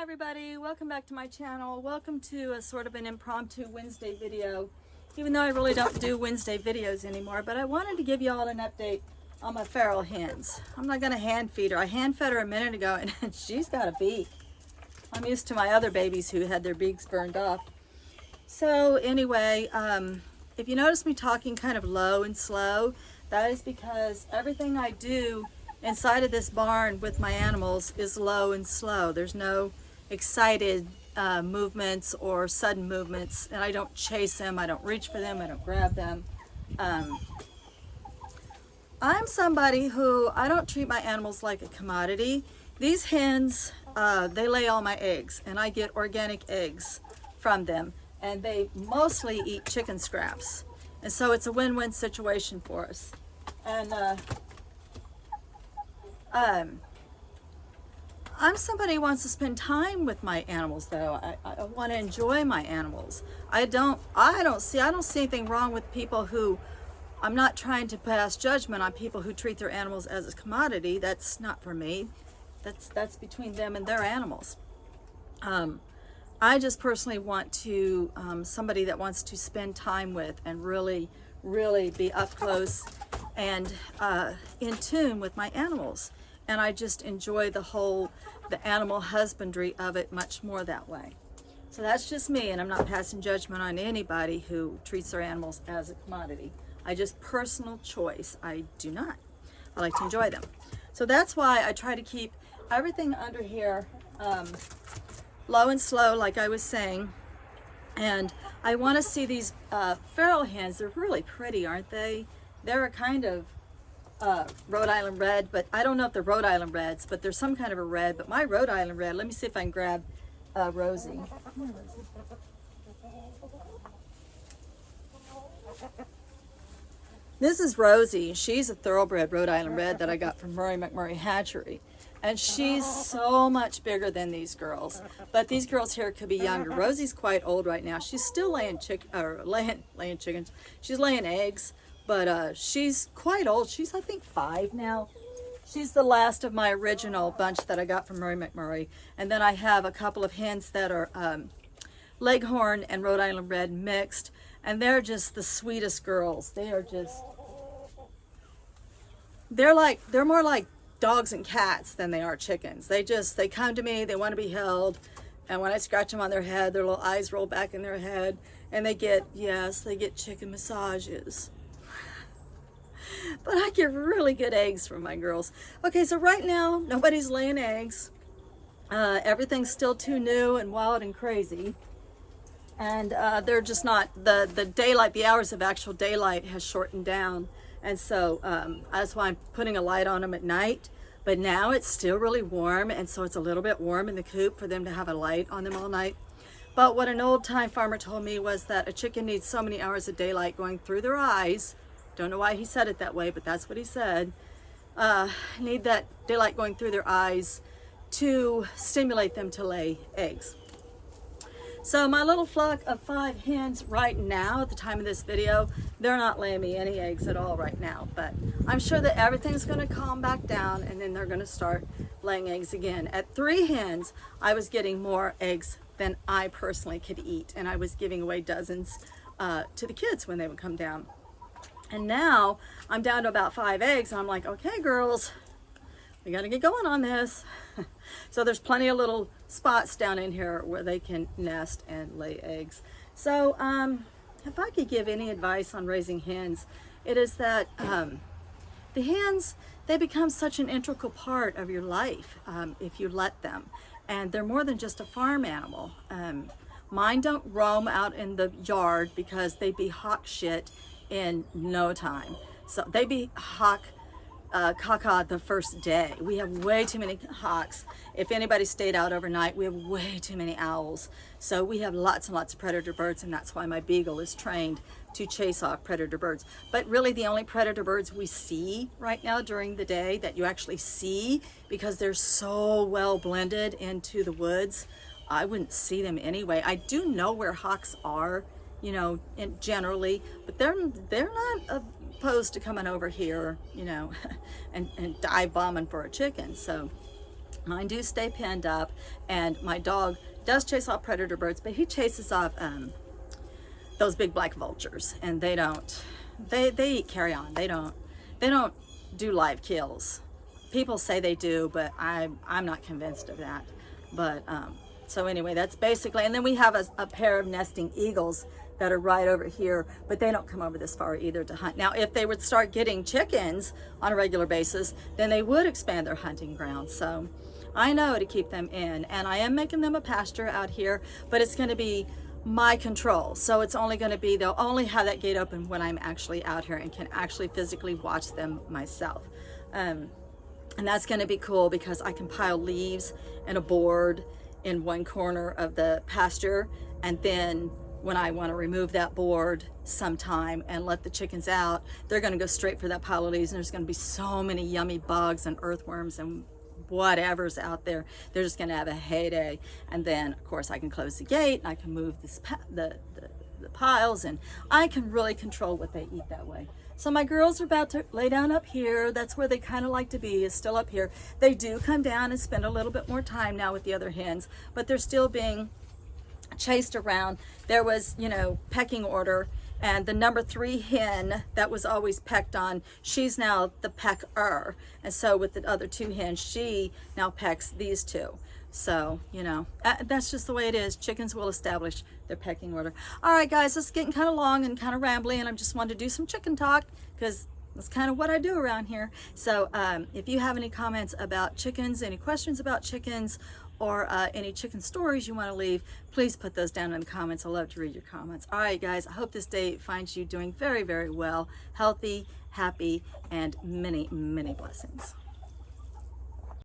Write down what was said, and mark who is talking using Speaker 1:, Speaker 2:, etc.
Speaker 1: everybody, welcome back to my channel. Welcome to a sort of an impromptu Wednesday video, even though I really don't do Wednesday videos anymore. But I wanted to give you all an update on my feral hens. I'm not going to hand feed her. I hand fed her a minute ago and she's got a beak. I'm used to my other babies who had their beaks burned off. So anyway, if you notice me talking kind of low and slow, that is because everything I do inside of this barn with my animals is low and slow. There's no excited movements or sudden movements, and I don't chase them, I don't reach for them, I don't grab them. I'm somebody who, I don't treat my animals like a commodity. These hens, they lay all my eggs, and I get organic eggs from them, and they mostly eat chicken scraps, and so it's a win-win situation for us. And I'm somebody who wants to spend time with my animals, though. I want to enjoy my animals. I don't see anything wrong with people who, I'm not trying to pass judgment on people who treat their animals as a commodity. That's not for me. That's between them and their animals. I just personally want to, somebody that wants to spend time with and really be up close and in tune with my animals. And I just enjoy the animal husbandry of it much more that way. So that's just me, and I'm not passing judgment on anybody who treats their animals as a commodity. I just personal choice. I do not. I like to enjoy them. So that's why I try to keep everything under here low and slow, like I was saying. And I want to see these feral hens. They're really pretty, aren't they? They're a kind of Rhode Island red, but I don't know if they're Rhode Island reds, but there's some kind of a red. But my Rhode Island red, let me see if I can grab Rosie. This is Rosie. She's a thoroughbred Rhode Island red that I got from Murray McMurray Hatchery. And she's so much bigger than these girls. But these girls here could be younger. Rosie's quite old right now. She's still laying chickens. She's laying eggs. But she's quite old. She's, I think, 5 now. She's the last of my original bunch that I got from Murray McMurray. And then I have a couple of hens that are Leghorn and Rhode Island Red mixed. And they're just the sweetest girls. They are just, they're more like dogs and cats than they are chickens. They come to me, they want to be held. And when I scratch them on their head, their little eyes roll back in their head. And they get chicken massages. But I get really good eggs from my girls. Okay, so right now, nobody's laying eggs. Everything's still too new and wild and crazy. And they're just not, the daylight, the hours of actual daylight has shortened down. And so that's why I'm putting a light on them at night. But now it's still really warm, and so it's a little bit warm in the coop for them to have a light on them all night. But what an old-time farmer told me was that a chicken needs so many hours of daylight going through their eyes. Don't know why he said it that way, but that's what he said. Need that daylight going through their eyes to stimulate them to lay eggs. So my little flock of 5 hens right now, at the time of this video, they're not laying me any eggs at all right now. But I'm sure that everything's going to calm back down, and then they're going to start laying eggs again. At 3 hens, I was getting more eggs than I personally could eat, and I was giving away dozens to the kids when they would come down. And now I'm down to about 5 eggs, and I'm like, okay, girls, we got to get going on this. So there's plenty of little spots down in here where they can nest and lay eggs. So if I could give any advice on raising hens, it is that the hens, they become such an integral part of your life if you let them. And they're more than just a farm animal. Mine don't roam out in the yard because they'd be hawk shit in no time. So they be hawk caca the first day. We have way too many hawks. If anybody stayed out overnight, we have way too many owls. So we have lots and lots of predator birds, and that's why my beagle is trained to chase off predator birds. But really the only predator birds we see right now during the day that you actually see, because they're so well blended into the woods, I wouldn't see them anyway. I do know where hawks are, you know, generally, but they're not opposed to coming over here, you know, and dive bombing for a chicken. So Mine do stay penned up, and my dog does chase off predator birds, but he chases off those big black vultures, and they eat carrion. They don't do live kills. People say they do, but I'm not convinced of that. But so anyway, that's basically, and then we have a pair of nesting eagles that are right over here, but they don't come over this far either to hunt. Now, if they would start getting chickens on a regular basis, then they would expand their hunting grounds. So I know to keep them in, and I am making them a pasture out here, but it's going to be my control. So it's only going to be, they'll only have that gate open when I'm actually out here and can actually physically watch them myself. And that's going to be cool because I can pile leaves and a board in one corner of the pasture, and then when I want to remove that board sometime and let the chickens out, they're going to go straight for that pile of leaves, and there's going to be so many yummy bugs and earthworms and whatever's out there. They're just going to have a heyday. And then of course I can close the gate and I can move the piles, and I can really control what they eat that way. So my girls are about to lay down up here. That's where they kind of like to be, is still up here. They do come down and spend a little bit more time now with the other hens, but they're still being chased around. There was, you know, pecking order, and the number 3 hen that was always pecked on, she's now the pecker. And so with the other 2 hens, she now pecks these 2. So, you know, that's just the way it is. Chickens will establish their pecking order. All right, guys, this is getting kind of long and kind of rambly, and I just wanted to do some chicken talk because that's kind of what I do around here. So if you have any comments about chickens, any questions about chickens, or any chicken stories you want to leave, please put those down in the comments. I love to read your comments. All right, guys, I hope this day finds you doing very, very well, healthy, happy, and many, many blessings.